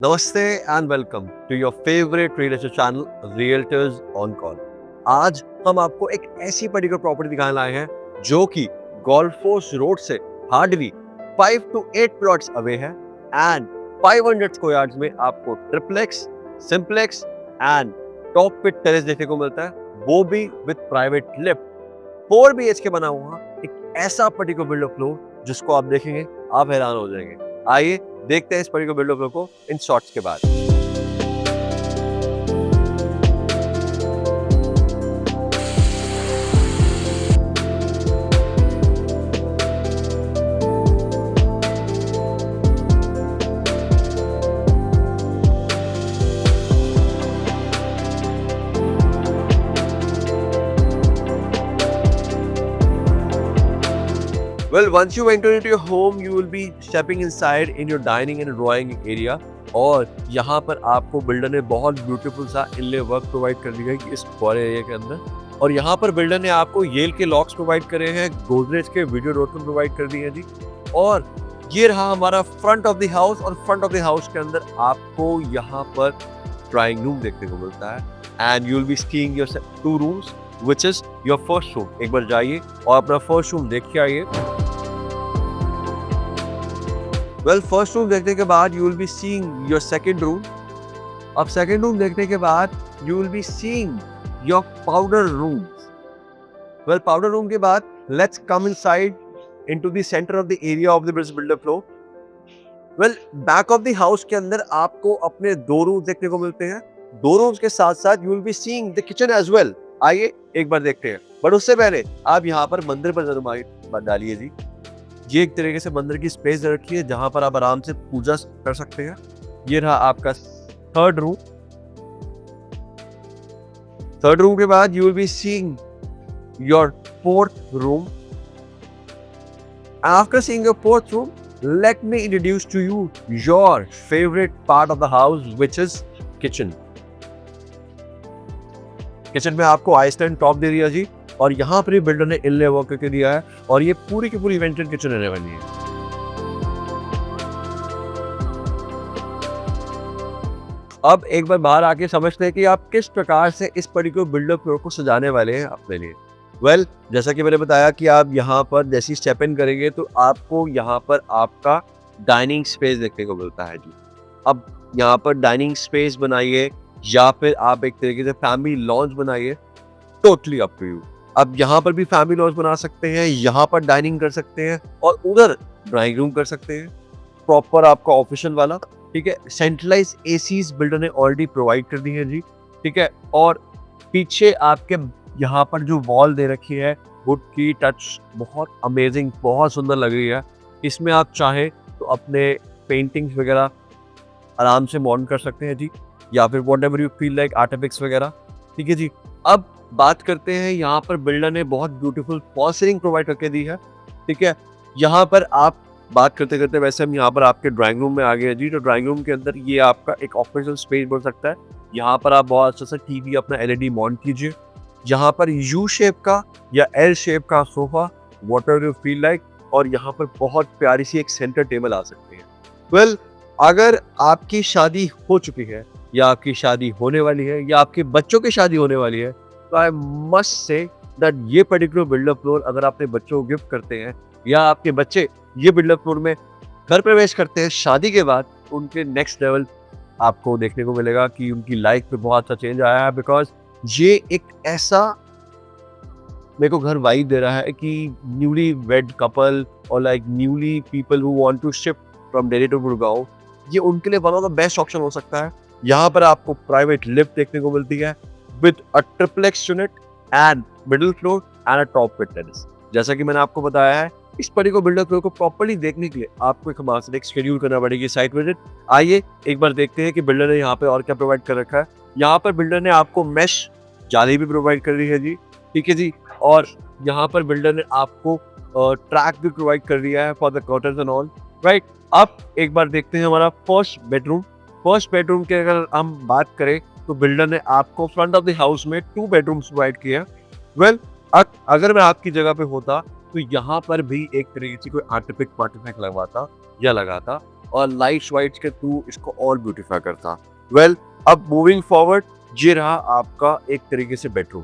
नमस्ते and welcome to your favourite real estate channel realtors on call. आज हम आपको एक ऐसी पर्टिकुलर प्रॉपर्टी दिखाने लाए हैं जो कि गोल्फ कोर्स रोड से हार्डली 5 to 8 प्लॉट्स अवे है एंड 500 स्क्वायर यार्ड्स में आपको triplex, simplex and top pit terrace देखने को मिलता है, वो भी विद प्राइवेट लिफ्ट। 4 BHK बना हुआ एक ऐसा पर्टिकुलर बिल्डर फ्लोर जिसको आप देखेंगे आप हैरान हो जाएंगे। आइए देखते हैं इस पर्टिकुलर बिल्डर को इन शॉर्ट्स के बाद। Well, once you enter into your home, you will be stepping inside in your dining and drawing area. और यहाँ पर आपको बिल्डर ने बहुत ब्यूटीफुल सा इनले वर्क प्रोवाइड कर दिया है इस पूरे एरिया के अंदर। और यहाँ पर बिल्डर ने आपको येल के लॉक्स प्रोवाइड करे हैं, गोदरेज के वीडियो रोटन प्रोवाइड कर दिए हैं जी। और ये रहा हमारा फ्रंट ऑफ द हाउस, और फ्रंट ऑफ द हाउस के अंदर आपको यहाँ पर ड्राइंग रूम देखने को मिलता है and you will be seeing your 2 rooms which is your first room. एक बार जाइए और अपना फर्स्ट रूम देख के आइए। वेल, फर्स्ट रूम देखने के बाद you will be seeing your second room. अब सेकंड रूम देखने के बाद you will be seeing your powder room. Well, powder room के बाद let's come inside into the centre of the area of the builder floor. Well, back of the house के अंदर आपको अपने 2 रूम देखने को मिलते हैं। 2 रूम्स के साथ साथ you will be seeing the kitchen as well. आइए एक बार देखते हैं, बट उससे पहले आप यहाँ पर मंदिर पर जरूर डालिए जी। ये एक तरीके से मंदिर की स्पेस रखी है जहां पर आप आराम से पूजा कर सकते हैं। ये रहा आपका थर्ड रूम। थर्ड रूम के बाद you will be seeing your fourth room. After seeing your fourth room, let me introduce to you your favourite part of the house which is kitchen. Kitchen में आपको Iceland top दे दिया जी, और यहाँ पर builder ने इनले work करके दिया है और ये पूरी की पूरी वेंटेड किचन रहने वाली है। अब एक बार बाहर आके समझते हैं कि आप किस प्रकार से इस पर्टिकुलर बिल्डर फ्लोर को सजाने वाले हैं अपने लिए। वेल, जैसा कि मैंने बताया कि आप यहाँ पर जैसे स्टेप इन करेंगे तो आपको यहाँ पर आपका डाइनिंग स्पेस देखने को मिलता है जी। अब यहाँ पर डाइनिंग स्पेस बनाइए या फिर आप एक तरीके से फैमिली लॉन्ज बनाइए, टोटली अप टू यू। अब यहाँ पर भी फैमिली लॉन्ज बना सकते हैं, यहाँ पर डाइनिंग कर सकते हैं और उधर ड्राइंग रूम कर सकते हैं, प्रॉपर आपका ऑफिशियल वाला। ठीक है, सेंट्रलाइज एसीज बिल्डर ने ऑलरेडी प्रोवाइड कर दी है जी। ठीक है, और पीछे आपके यहाँ पर जो वॉल दे रखी है वुड की टच बहुत अमेजिंग, बहुत सुंदर लग रही है। इसमें आप चाहें तो अपने पेंटिंग्स वगैरह आराम से माउंट कर सकते हैं जी, या फिर whatever you feel like artifacts वगैरह। ठीक है जी। अब बात करते हैं, यहाँ पर बिल्डर ने बहुत ब्यूटीफुल फॉल सीलिंग प्रोवाइड करके दी है। ठीक है, यहाँ पर आप बात करते करते वैसे हम यहाँ पर आपके ड्राइंग रूम में आ गए हैं जी। तो ड्राइंग रूम के अंदर ये आपका एक ऑफिशियल स्पेस बन सकता है। यहाँ पर आप बहुत अच्छा सा टीवी अपना LED माउंट कीजिए। यहाँ पर U शेप का या L शेप का sofa, what ever you feel like, और यहाँ पर बहुत प्यारी सी एक सेंटर टेबल आ सकती है। वेल, अगर आपकी शादी हो चुकी है या आपकी शादी होने वाली है या आपके बच्चों की शादी होने वाली है, तो आई मस्ट से दैट ये पर्टिकुलर बिल्डर फ्लोर अगर अपने बच्चों को गिफ्ट करते हैं या आपके बच्चे ये बिल्डर फ्लोर में घर प्रवेश करते हैं शादी के बाद, उनके नेक्स्ट लेवल आपको देखने को मिलेगा कि उनकी लाइफ में बहुत अच्छा चेंज आया है। बिकॉज ये एक ऐसा मेरे को घर वाइब दे रहा है कि न्यूली वेड कपल और like newly people who want to shift from Delhi to Gurgaon, ये उनके लिए one of the best option हो सकता है। यहाँ पर आपको प्राइवेट लिफ्ट देखने को मिलती है with a triplex unit and middle floor and a top with terrace। जैसा कि मैंने आपको बताया है, इस पर्टिकुलर बिल्डर फ्लोर को प्रॉपर्ली देखने के लिए आपको एक हमारे साथ एक शेड्यूल करना पड़ेगी साइट विजिट। आइए एक बार देखते हैं कि बिल्डर ने यहाँ पे और क्या प्रोवाइड कर रखा है। यहाँ पर बिल्डर ने आपको मेश जाली भी प्रोवाइड कर दी है जी। ठीक है जी, और यहाँ पर बिल्डर ने आपको ट्रैक भी प्रोवाइड कर दिया है for the curtains and all, right. अब एक बार देखते हैं हमारा फर्स्ट बेडरूम। फर्स्ट बेडरूम की अगर हम बात करें तो बिल्डर ने आपको फ्रंट ऑफ द हाउस में 2 बेडरूम्स प्रोवाइड किया। वेल, अगर मैं आपकी जगह पे होता तो यहाँ पर भी एक तरीके से कोई आर्टिफिक लगवाता या लगाता, और लाइट्स वाइट्स के थ्रू इसको और ब्यूटीफाई करता। वेल अब मूविंग फॉरवर्ड, ये रहा आपका एक तरीके से बेडरूम।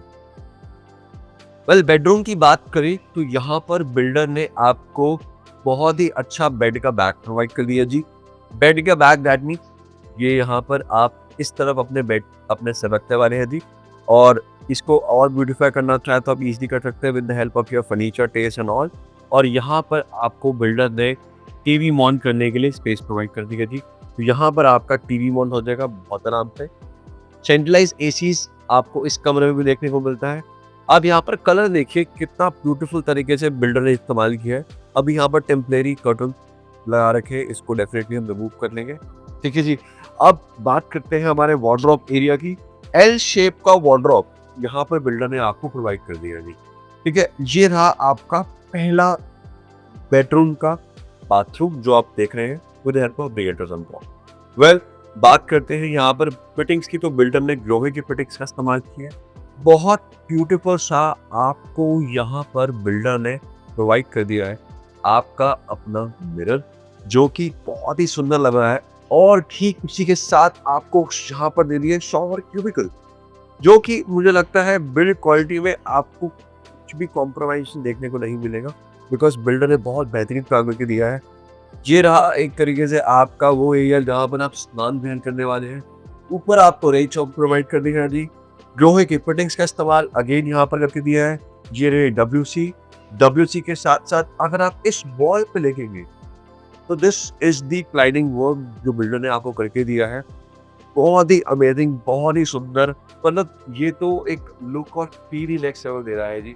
वेल बेडरूम की बात करें तो यहाँ पर बिल्डर ने आपको बहुत ही अच्छा बेड का बैग प्रोवाइड कर दिया जी। बेड का बैग दैट मीन ये यहाँ पर आप इस तरफ अपने बेड अपने से रखने वाले हैं जी, और इसको और ब्यूटीफाई करना चाहे तो आप इजीली कर सकते हैं with the help of your furniture taste and all. और यहाँ पर आपको बिल्डर ने टीवी माउंट करने के लिए स्पेस प्रोवाइड कर दी है जी। तो यहाँ पर आपका टीवी माउंट हो जाएगा बहुत आराम से। सेंट्रलाइज एसीज आपको इस कमरे में भी देखने को मिलता है। अब यहाँ पर कलर देखिए कितना ब्यूटीफुल तरीके से बिल्डर ने इस्तेमाल किया है। अब यहाँ पर टेम्परेरी कर्टन लगा रखे, इसको डेफिनेटली हम रिमूव कर लेंगे। ठीक है जी। अब बात करते हैं हमारे वार्डरोब एरिया की। एल शेप का वार्डरोब यहाँ पर बिल्डर ने आपको प्रोवाइड कर दिया जी। ठीक है, ये रहा आपका पहला बेडरूम का बाथरूम जो आप देख रहे हैं with help of brigadiers and wall. Well बात करते हैं यहाँ पर फिटिंग्स की, तो बिल्डर ने लोहे की फिटिंग्स का इस्तेमाल किया है। बहुत ब्यूटीफुल सा आपको यहाँ पर बिल्डर ने प्रोवाइड कर दिया है आपका अपना मिरर, जो कि बहुत ही सुंदर लग रहा है। और ठीक उसी के साथ आपको यहाँ पर दे दिया शॉवर क्यूबिकल, जो कि मुझे लगता है बिल्ड क्वालिटी में आपको कुछ भी कॉम्प्रोमाइज देखने को नहीं मिलेगा, बिकॉज बिल्डर ने बहुत बेहतरीन काम करके दिया है। ये रहा एक तरीके से आपका वो एरिया जहाँ पर आप स्नान ध्यान करने वाले हैं। ऊपर आपको रेंज ऑफ प्रोवाइड कर दिया है जी। लोहे की फिटिंग्स का इस्तेमाल अगेन यहाँ पर करके दिया है। ये रहे डब्ल्यूसी के साथ साथ अगर आप इस वॉल पे देखेंगे तो this is the cladding work जो बिल्डर ने आपको करके दिया है। बहुत ही अमेजिंग, बहुत ही सुंदर, मतलब ये तो एक लुक और फील ही नेक्स्ट लेवल दे रहा है जी।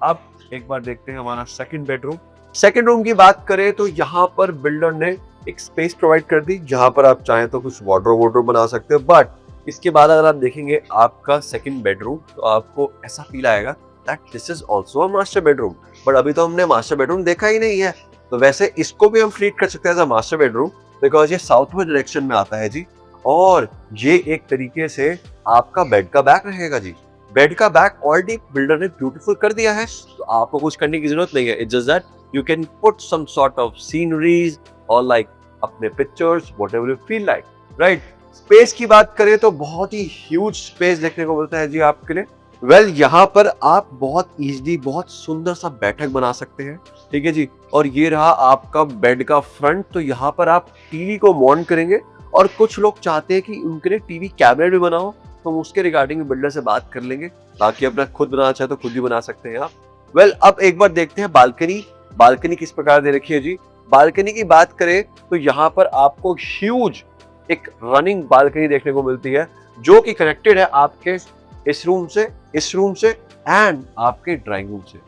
अब एक बार देखते हैं हमारा सेकंड बेडरूम। सेकंड रूम की बात करें तो यहाँ पर बिल्डर ने एक स्पेस प्रोवाइड कर दी, जहाँ पर आप चाहें तो कुछ वार्डरोब बना सकते हो। बट इसके बाद अगर आप देखेंगे आपका सेकंड बेडरूम तो आपको ऐसा फील आएगा that this is also a master bedroom. But अभी तो हमने मास्टर बेडरूम देखा ही नहीं है, तो वैसे इसको भी हम ट्रीट कर सकते हैं as a master bedroom, because ये साउथवेस्ट डायरेक्शन में आता है जी। और ये एक तरीके से आपका बेड का बैग रहेगा जी। बेड का बैग ऑलरेडी बिल्डर ने ब्यूटीफुल कर दिया है, तो आपको कुछ करने की जरूरत नहीं है। It's just that you can put some sort of sceneries और लाइक अपने pictures whatever you feel like, right. Space की बात करें तो बहुत ही ह्यूज स्पेस देखने को मिलता है जी आपके लिए। वेल यहाँ पर आप बहुत इजीली बहुत सुंदर सा बैठक बना सकते हैं। ठीक है जी। और ये रहा आपका बेड का फ्रंट, तो यहाँ पर आप टीवी को माउंट करेंगे, और कुछ लोग चाहते हैं कि उनके लिए टीवी कैबिनेट भी बनाओ, तो हम उसके रिगार्डिंग बिल्डर से बात कर लेंगे। बाकी अपना खुद बनाना चाहे तो खुद भी बना सकते हैं आप। वेल अब एक बार देखते हैं बालकनी। बालकनी किस प्रकार दे रखी है जी। बालकनी की बात करें तो यहाँ पर आपको ह्यूज एक रनिंग बालकनी देखने को मिलती है, जो कि कनेक्टेड है आपके इस रूम से एंड आपके ड्राइंग रूम से।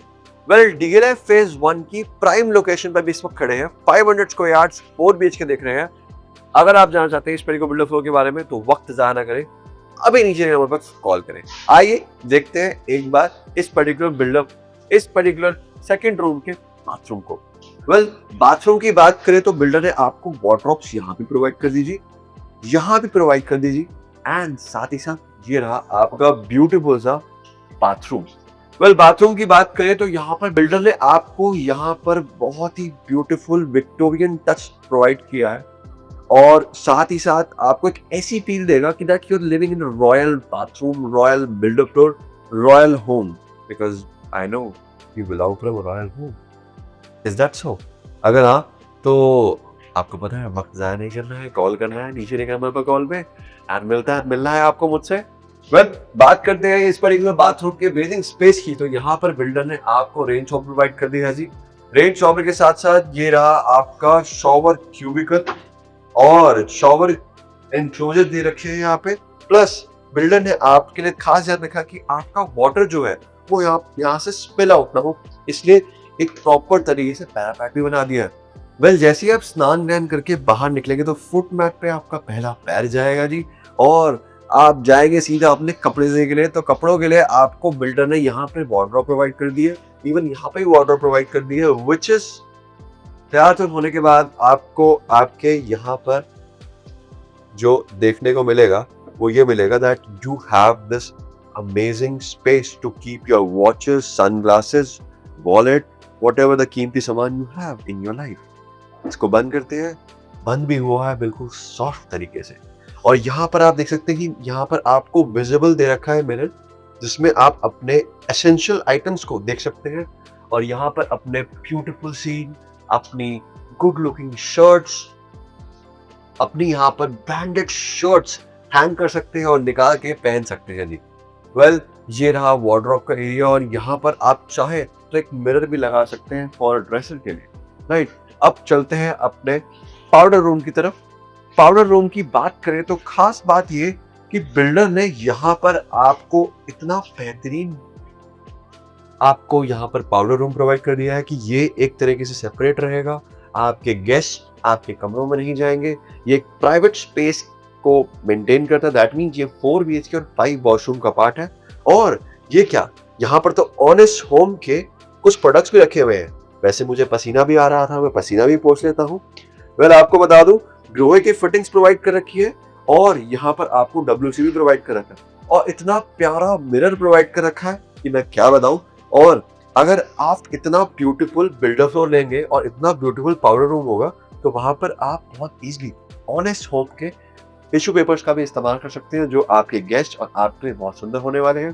वेल डीएलएफ फेज 1 की प्राइम लोकेशन पर भी इस वक्त खड़े हैं। 500 स्क्वायर यार्ड्स 4 BHK देख रहे हैं। अगर आप जानना चाहते हैं इस पर्टिकुलर बिल्डर फ्लोर के बारे में तो वक्त ज़ाया ना करें, अभी नीचे नंबर पर कॉल करें। आइए देखते हैं एक बार इस पर्टिकुलर सेकंड रूम के बाथरूम को। वेल बाथरूम की बात करें तो बिल्डर ने आपको वार्डरोब्स यहाँ भी प्रोवाइड कर दीजिए, यहाँ भी प्रोवाइड कर दीजिए, एंड साथ ही साथ ये रहा आपका ब्यूटीफुल सा बाथरूम। वेल बाथरूम की बात करें तो यहाँ पर बिल्डर ने आपको यहाँ पर बहुत ही ब्यूटीफुल विक्टोरियन टच प्रोवाइड किया है, और साथ ही साथ आपको एक ऐसी फील देगा कि that you are living in a royal bathroom, royal builder floor, royal home, because I know you belong to a royal home. Is that so? अगर हाँ तो आपको पता है वक्त ज़ाया नहीं करना है, कॉल करना है नीचे के नंबर पर कॉल पे, एंड मिलना है आपको मुझसे। वेल बात करते हैं इस पर्टिकुलर बाथरूम के बेसिंग स्पेस की, तो यहाँ पर बिल्डर ने आपको रेन शॉवर प्रोवाइड कर दिया है जी। रेन शॉवर के साथ साथ ये रहा आपका शॉवर क्यूबिकल और शॉवर एनक्लोजर दे रखे हैं यहाँ पे। प्लस बिल्डर ने आपके लिए खास ध्यान रखा कि आपका वाटर जो है वो यहाँ से स्पिल आउट ना हो, इसलिए एक प्रॉपर तरीके से पैरापेट भी बना दिया है। वेल जैसे ही आप स्नान व्यान करके बाहर निकलेंगे तो फुट मैट पे आपका पहला पैर जाएगा जी, और आप जाएंगे सीधा अपने कपड़े धोने के लिए। तो कपड़ों के लिए आपको बिल्डर ने यहाँ पे वार्डरोब प्रोवाइड कर दी है, इवन यहाँ पे वार्डरोब प्रोवाइड कर दी है, विच इज तैयार होने के बाद आपको आपके यहाँ पर जो देखने को मिलेगा वो ये मिलेगा that you have this amazing space to keep your watches, sunglasses, wallet, whatever the कीमती सामान you have in your life. इसको बंद करते हैं बंद भी हुआ है बिल्कुल सॉफ्ट तरीके से। और यहाँ पर आप देख सकते हैं कि यहाँ पर आपको विजिबल दे रखा है मिरर, जिसमें आप अपने एसेंशियल आइटम्स को देख सकते हैं। और यहाँ पर अपने ब्यूटीफुल सीन, अपनी गुड लुकिंग शर्ट्स, अपनी यहाँ पर ब्रांडेड शर्ट्स हैंग कर सकते हैं और निकाल के पहन सकते हैं जी। वेल, ये रहा वार्डरोब का एरिया। और यहाँ पर आप चाहे तो एक मिरर भी लगा सकते हैं फॉर ड्रेसर के लिए, राइट। अब चलते हैं अपने पाउडर रूम की तरफ। पाउडर रूम की बात करें तो खास बात ये कि बिल्डर ने यहाँ पर आपको इतना बेहतरीन आपको यहाँ पर पाउडर रूम प्रोवाइड कर दिया है कि ये एक तरीके से सेपरेट रहेगा। आपके गेस्ट आपके कमरों में नहीं जाएंगे। ये एक प्राइवेट स्पेस को मेंटेन करता है। दैट मीन्स ये 4 BHK और 5 वॉशरूम का पार्ट है। और ये क्या, यहाँ पर तो ऑनेस्ट होम के कुछ प्रोडक्ट्स भी रखे हुए हैं। वैसे मुझे पसीना भी आ रहा था, मैं पसीना भी पोंछ लेता हूँ। वेल, आपको बता दूं, ग्रोए की फिटिंग्स प्रोवाइड कर रखी है और यहाँ पर आपको WC भी प्रोवाइड कर रखा है और इतना प्यारा मिरर प्रोवाइड कर रखा है कि मैं क्या बताऊं। और अगर आप इतना ब्यूटीफुल बिल्डर फ्लोर लेंगे और इतना ब्यूटीफुल पाउडर रूम होगा तो वहां पर आप बहुत इजीली ऑनेस्ट होम के टिश्यू पेपर्स का भी इस्तेमाल कर सकते हैं, जो आपके गेस्ट और आपके लिए बहुत सुंदर होने वाले हैं।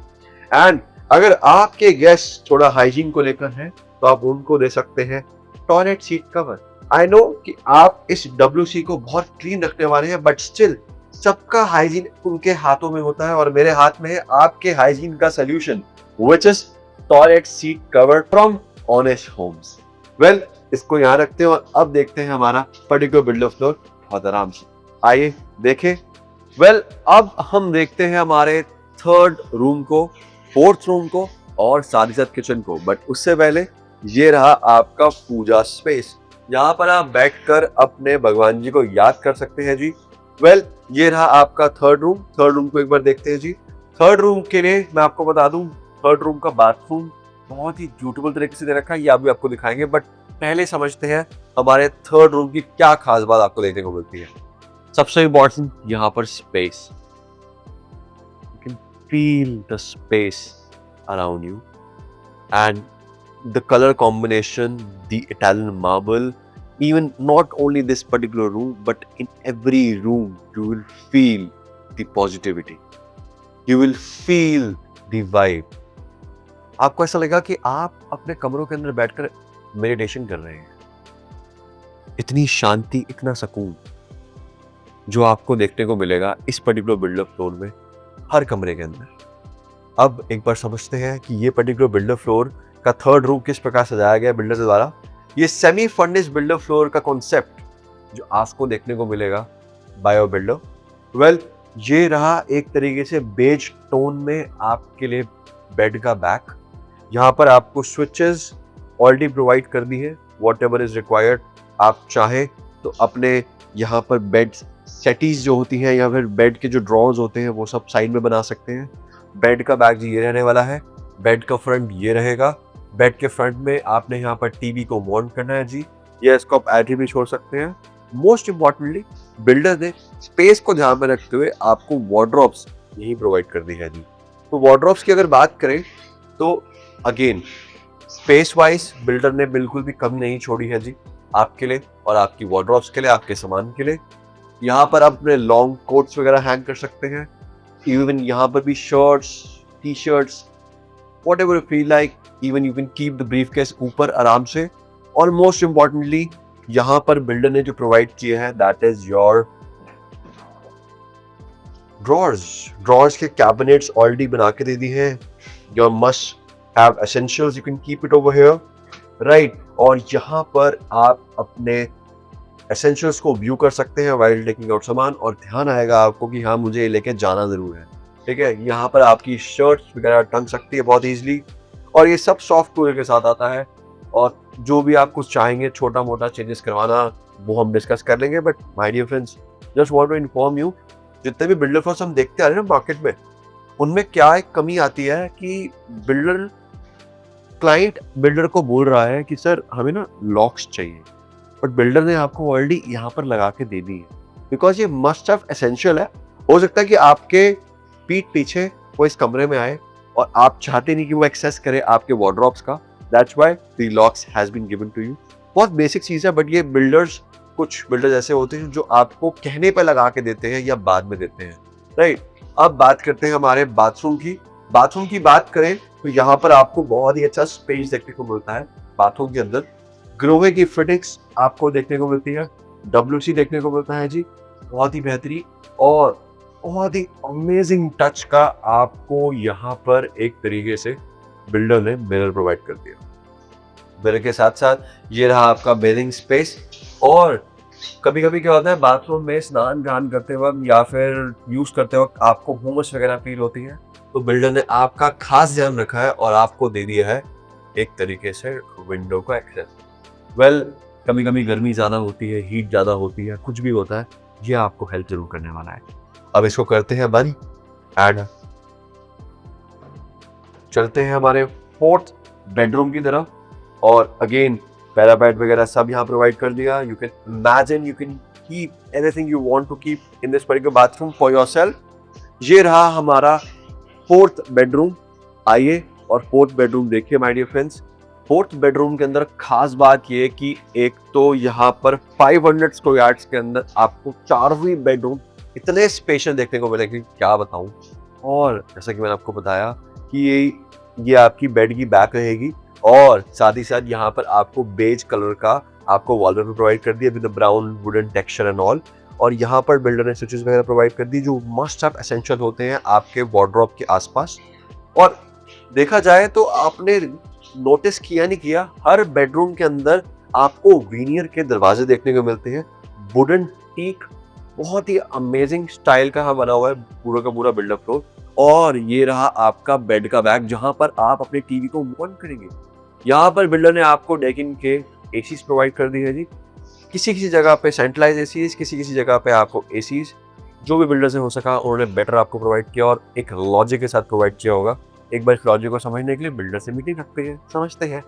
एंड अगर आपके गेस्ट थोड़ा हाइजीन को लेकर हैं तो आप उनको दे सकते हैं toilet seat cover. I know कि आप इस WC को बहुत क्लीन रखने वाले हैं, बट स्टिल सबका हाइजीन उनके हाथों में होता है और मेरे हाथ में है आपके हाइजीन का solution, which is toilet seat cover from Honest Homes. Well, इसको यहाँ रखते हैं और अब देखते हैं हमारा पर्टिकुलर बिल्डर फ्लोर बहुत आराम से। आइए देखें। वेल, अब हम देखते हैं हमारे थर्ड रूम को, फोर्थ रूम को और साथ ही साथ किचन को। बट उससे पहले ये रहा आपका पूजा स्पेस। यहाँ पर आप बैठकर अपने भगवान जी को याद कर सकते हैं जी। वेल, ये रहा आपका थर्ड रूम। थर्ड रूम को एक बार देखते हैं जी। थर्ड रूम के लिए मैं आपको बता दूं, थर्ड रूम का बाथरूम बहुत ही ब्यूटीफुल तरीके से दे रखा है, ये अभी आपको दिखाएंगे। बट पहले समझते हैं हमारे थर्ड रूम की क्या खास बात आपको देखने को मिलती है। सबसे इम्पोर्टेंट यहाँ पर space. You can feel the space around you and the color combination, the Italian marble, even not only this particular room, but in every room, you will feel the positivity. You will feel the vibe. आपको ऐसा लगेगा कि आप अपने कमरों के अंदर बैठकर मेडिटेशन कर रहे हैं। इतनी शांति, इतना सुकून जो आपको देखने को मिलेगा इस पर्टिकुलर बिल्डर फ्लोर में, हर कमरे के अंदर। अब एक बार समझते हैं कि ये पर्टिकुलर बिल्डर फ्लोर का थर्ड रूम किस प्रकार सजाया गया बिल्डर द्वारा। ये सेमी फर्निश्ड बिल्डर फ्लोर का कॉन्सेप्ट जो आपको देखने को मिलेगा बायो बिल्डर। वेल, ये रहा एक तरीके से बेज टोन में आपके लिए बेड का बैक। यहाँ पर आपको स्विचेस ऑलरेडी प्रोवाइड कर दी है, वॉट एवर इज रिक्वायर्ड। आप चाहे तो अपने यहाँ पर बेड सेटीज जो होती हैं या फिर बेड के जो ड्रॉर्स होते हैं वो सब साइड में बना सकते हैं। बेड का बैक जी ये रहने वाला है। बेड का फ्रंट ये रहेगा। बेड के फ्रंट में आपने यहाँ पर टीवी को माउंट करना है जी, या इसको आप ऐसे भी छोड़ सकते हैं। मोस्ट इम्पॉर्टेंटली बिल्डर ने स्पेस को ध्यान में रखते हुए आपको वार्डरोब्स यही प्रोवाइड कर दी है जी। तो वार्डरोब्स की अगर बात करें तो अगेन स्पेस वाइज बिल्डर ने बिल्कुल भी कमी नहीं छोड़ी है जी, आपके लिए और आपकी वार्डरोब्स के लिए, आपके सामान के लिए। यहाँ पर आप अपने लॉन्ग कोट्स वगैरह हैंग कर सकते हैं। इवन यहाँ पर भी shirts, T shirts, what ever you feel like. Even you can keep the briefcase ऊपर आराम से। और मोस्ट इम्पॉर्टेंटली यहाँ पर बिल्डर ने जो प्रोवाइड किया है दैट इज योर ड्रॉर्स के कैबिनेट्स ऑलरेडी बना के दे दी हैं। Your must have essentials, you can keep it over here, right. और यहाँ पर आप अपने एसेंशियल्स को व्यू कर सकते हैं वाइल टेकिंग आउट सामान, और ध्यान आएगा आपको कि हाँ मुझे लेके जाना जरूर है, ठीक है। यहाँ पर आपकी शर्ट्स वगैरह टंग सकती है बहुत ईजिली, और ये सब सॉफ्ट कूलर के साथ आता है। और जो भी आप कुछ चाहेंगे छोटा मोटा चेंजेस करवाना वो हम डिस्कस कर लेंगे। But my dear friends, just want to inform you, जितने भी बिल्डर फ्लोर्स हम देखते आ रहे हैं ना मार्केट में, उनमें क्या एक कमी आती है कि क्लाइंट बिल्डर को बोल रहा है कि सर हमें ना लॉक्स चाहिए, बट बिल्डर ने आपको ऑलरेडी यहाँ पर लगा के दे दी है, बिकॉज ये मस्ट हैव एसेंशियल है। हो सकता है कि आपके पीठ पीछे वो इस कमरे में आए और आप चाहते नहीं कि वो एक्सेस करे आपके वार्डरोब्स का। That's why the locks has been given to you. बहुत बेसिक चीज है, बट ये बिल्डर्स कुछ बिल्डर्स ऐसे होते हैं जो आपको कहने पे लगा के देते हैं या बाद में देते हैं, राइट। अब बात करते हैं हमारे बाथरूम की। बाथरूम की बात करें तो यहाँ पर आपको बहुत ही अच्छा स्पेस देखने को मिलता है। बाथरूम के अंदर ग्रोवे की फिटिंग्स आपको देखने को मिलती है, WC देखने को मिलता है जी, बहुत ही बेहतरीन और बहुत ही अमेजिंग टच का आपको यहाँ पर एक तरीके से बिल्डर ने मिरर प्रोवाइड कर दिया। मिरर के साथ साथ ये रहा आपका बेडिंग स्पेस। और कभी कभी क्या होता है बाथरूम में स्नान ध्यान करते वक्त या फिर यूज करते वक्त आपको हुमस वगैरह फील होती है, तो बिल्डर ने आपका खास ध्यान रखा है और आपको दे दिया है एक तरीके से विंडो का एक्सेस। वेल, कभी कभी गर्मी ज़्यादा होती है, हीट ज़्यादा होती है, कुछ भी होता है, ये आपको हेल्प जरूर करने वाला है। अब इसको करते हैं बंद एंड चलते हैं हमारे 4th बेडरूम की तरफ। और अगेन पैरापेट वगैरह सब यहाँ प्रोवाइड कर दिया। You can imagine, you can keep anything you want to keep in this particular bathroom for yourself. ये रहा हमारा 4th बेडरूम। आइए और 4th बेडरूम देखिए my dear friends. 4th bedroom के अंदर खास बात ये कि एक तो यहाँ पर 500 स्क्वायर यार्ड्स के अंदर आपको 4वीं बेडरूम इतने स्पेशल देखने को मिलेगी, क्या बताऊं। और जैसा कि मैंने आपको बताया कि ये आपकी बेड की बैक रहेगी और साथ ही साथ यहाँ पर आपको बेज कलर का आपको वॉलपेपर प्रोवाइड कर दिया with brown wooden texture and all. और यहाँ पर बिल्डर ने स्विचेस वगैरह प्रोवाइड कर दी जो मस्ट ऑफ एसेंशियल होते हैं आपके वार्डरोब के आसपास। और देखा जाए तो आपने नोटिस किया नहीं किया, हर बेडरूम के अंदर आपको वीनियर के दरवाजे देखने को मिलते हैं। वुडन टीक बहुत ही अमेजिंग स्टाइल का बना हुआ है पूरा का पूरा बिल्डअप फ्लोर। और ये रहा आपका बेड का बैग जहां पर आप अपने टीवी को ऑन करेंगे। यहाँ पर बिल्डर ने आपको डेकिन के एसीज प्रोवाइड कर दी है जी। किसी किसी जगह पे सेंट्रलाइज एसीज, किसी किसी जगह पे आपको एसीज, जो भी बिल्डर से हो सका उन्होंने बेटर आपको प्रोवाइड किया और एक लॉजिक के साथ प्रोवाइड किया होगा। एक बार इस लॉजिक को समझने के लिए बिल्डर से मीटिंग रखते हैं, समझते हैं।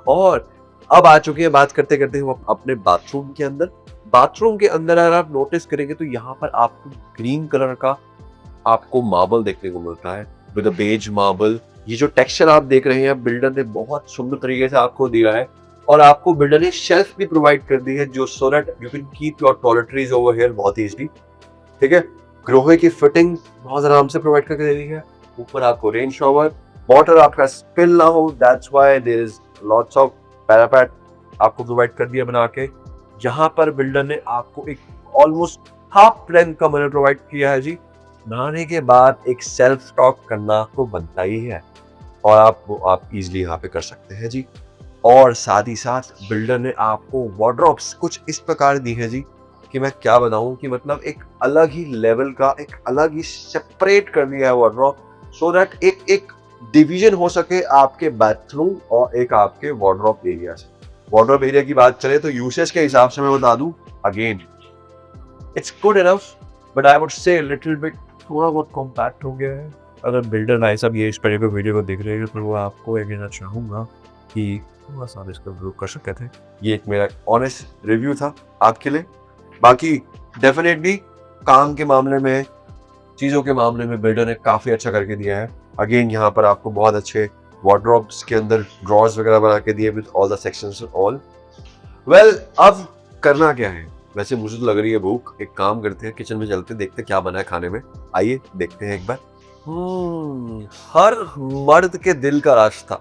और अब आ चुकी है बात करते करते हम अपने बाथरूम के अंदर। बाथरूम के अंदर अगर आप नोटिस करेंगे तो यहाँ पर आपको ग्रीन कलर का आपको मार्बल देखने को मिलता है विद अ बेज मार्बल। ये जो टेक्सचर आप देख रहे हैं बिल्डर ने बहुत सुंदर तरीके से आपको दिया है। और आपको बिल्डर ने शेल्फ भी प्रोवाइड कर दी है जो so that you can keep your toiletries over here बहुत इजीली, ठीक है। ग्रोवे की फिटिंग बहुत आराम से प्रोवाइड करके दे दी है। ऊपर आपको रेन शॉवर, वाटर आपका स्पिल ना हो, that's why there is lots of parapet आपको प्रोवाइड कर दिया बना के। यहाँ पर बिल्डर ने आपको एक ऑलमोस्ट हाफ लेंथ का मिरर प्रोवाइड किया है जी। नहाने के बाद एक सेल्फ स्टॉक करना तो बनता ही है और आप इजीली यहाँ पे कर सकते हैं जी। और साथ ही साथ बिल्डर ने आपको वार्डरोब्स कुछ इस प्रकार दी है जी कि मैं क्या बताऊं कि मतलब एक अलग ही लेवल का, एक अलग ही सेपरेट कर दिया है वार्डरोब, सो दैट एक डिवीजन हो सके आपके बाथरूम और एक आपके वार्डरोब एरिया से। वार्डरोब एरिया की बात करें तो यूसेज के हिसाब से मैं बता दूं, again it's good enough but I would say little bit थोड़ा बहुत कॉम्पैक्ट हो गया है। अगर बिल्डर भाई साहब ये इस पर वीडियो को देख रहे हैं तो वो आपको ये कहना चाहूँगा कि थोड़ा सा इसका इम्प्रूव कर सकते थे। ये एक मेरा ऑनेस्ट रिव्यू था आपके लिए। बाकी डेफिनेटली काम के मामले में, चीज़ों के मामले में बिल्डर ने काफ़ी अच्छा करके दिया है। अगेन यहाँ पर आपको बहुत अच्छे वार्डरोब्स के अंदर ड्रॉर्स वगैरह बना के दिए with all the sections all. Well, अब करना क्या है? वैसे मुझे तो लग रही है भूख। एक काम करते हैं, किचन में चलते देखते क्या बना है खाने में। आइए देखते हैं एक बार। हर मर्द के दिल का रास्ता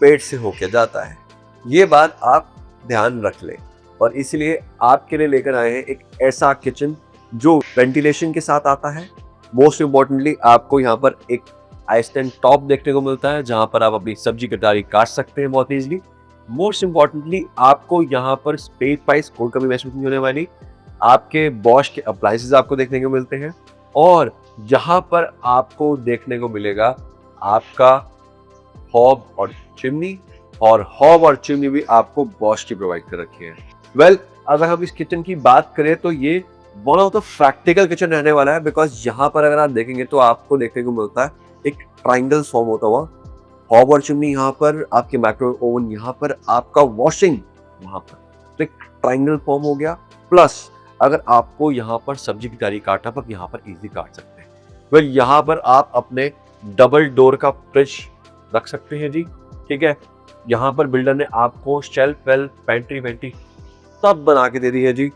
पेट से होके जाता है, ये बात आप ध्यान रख लें। और इसलिए आपके लिए लेकर आए हैं एक ऐसा किचन जो वेंटिलेशन के साथ आता है। मोस्ट इम्पोर्टेंटली आपको यहाँ पर एक आइसलैंड टॉप देखने को मिलता है जहाँ पर आप अपनी सब्जी कटारी काट सकते हैं बहुत ईजिली। मोस्ट इम्पॉर्टेंटली आपको यहाँ पर स्पेस वाइज कोई कमी महसूस नहीं होने वाली। आपके बॉश के अप्लायंसेस आपको देखने को मिलते हैं और यहाँ पर आपको देखने को मिलेगा आपका हॉब और चिमनी, और हॉब और चिमनी भी आपको बॉश की प्रोवाइड कर रखी है। वेल, अगर हम इस किचन की बात करें तो ये one of the practical kitchen रहने वाला है, बिकॉज यहाँ पर अगर आप देखेंगे तो आपको देखने को मिलता है एक ट्राइंगल फॉर्म होता हुआ हॉब और चिमनी यहाँ पर, आपके माइक्रो ओवन यहाँ पर, आपका वॉशिंग वहाँ पर, तो एक ट्राइंगल फॉर्म हो गया। प्लस अगर आपको यहाँ पर सब्जी की कटारी काटना पर यहाँ पर इजीली काट सकते हैं। वेल, यहाँ पर आप अपने डबल डोर का फ्रिज रख सकते हैं जी, ठीक है। यहाँ पर बिल्डर ने आपको शेल्फ वेल्फ पेंट्री वेंट्री सब बना के दे दी है जी,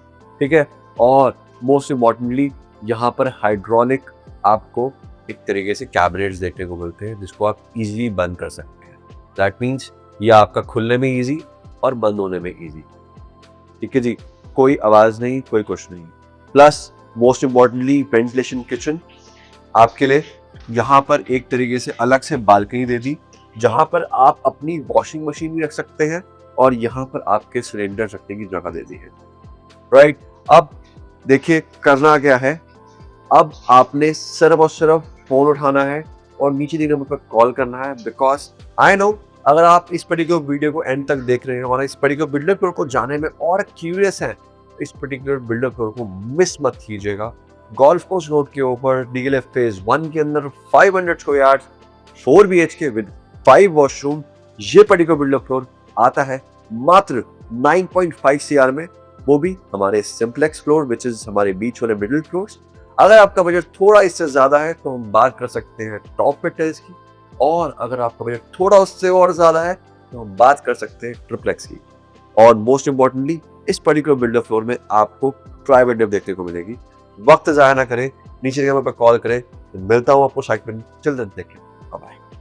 ठीक है। और मोस्ट इम्पॉर्टेंटली यहाँ पर हाइड्रोलिक आपको एक तरीके से कैबिनेट्स देखने को मिलते हैं जिसको आप इजीली बंद कर सकते हैं। दैट मीन्स ये आपका खुलने में इजी और बंद होने में इजी, ठीक है जी। कोई आवाज़ नहीं, कोई कुछ नहीं। Plus most importantly ventilation kitchen आपके लिए यहाँ पर एक तरीके से अलग से बालकनी दे दी जहाँ पर आप अपनी वॉशिंग मशीन भी रख सकते हैं और यहाँ पर आपके सिलेंडर रखने की जगह दे दी है, राइट। अब देखिए करना क्या है, अब आपने सिर्फ और सिर्फ फोन उठाना है और नीचे दिए नंबर पर कॉल करना है। बिकॉज आई नो अगर आप इस पर्टिकुलर वीडियो को एंड तक देख रहे हैं और इस पर्टिकुलर बिल्डर फ्लोर को जाने में और क्यूरियस हैं, इस पर्टिकुलर बिल्डर फ्लोर को मिस मत कीजिएगा। गोल्फ कोर्स रोड के ऊपर डीएलएफ फेज 1 के अंदर 500 square yard 4 BHK with 5 washroom, ये पर्टिकुलर बिल्डर फ्लोर आता है मात्र 9.5 CR में, वो भी हमारे सिंप्लेक्स फ्लोर विच इज हमारे बीच वाले मिडिल फ्लोर्स। अगर आपका बजट थोड़ा इससे ज्यादा है तो हम बात कर सकते हैं टॉप पे टेरेस की, और अगर आपका बजट थोड़ा उससे और ज्यादा है तो हम बात कर सकते हैं ट्रिप्लेक्स की। और मोस्ट इंपॉर्टेंटली इस पर्टिकुलर बिल्डर फ्लोर में आपको प्राइवेट लिफ्ट देखने को मिलेगी। वक्त जाया ना करें, नीचे नंबर पर कॉल करें। मिलता हूँ आपको साइट में, children take care, bye bye.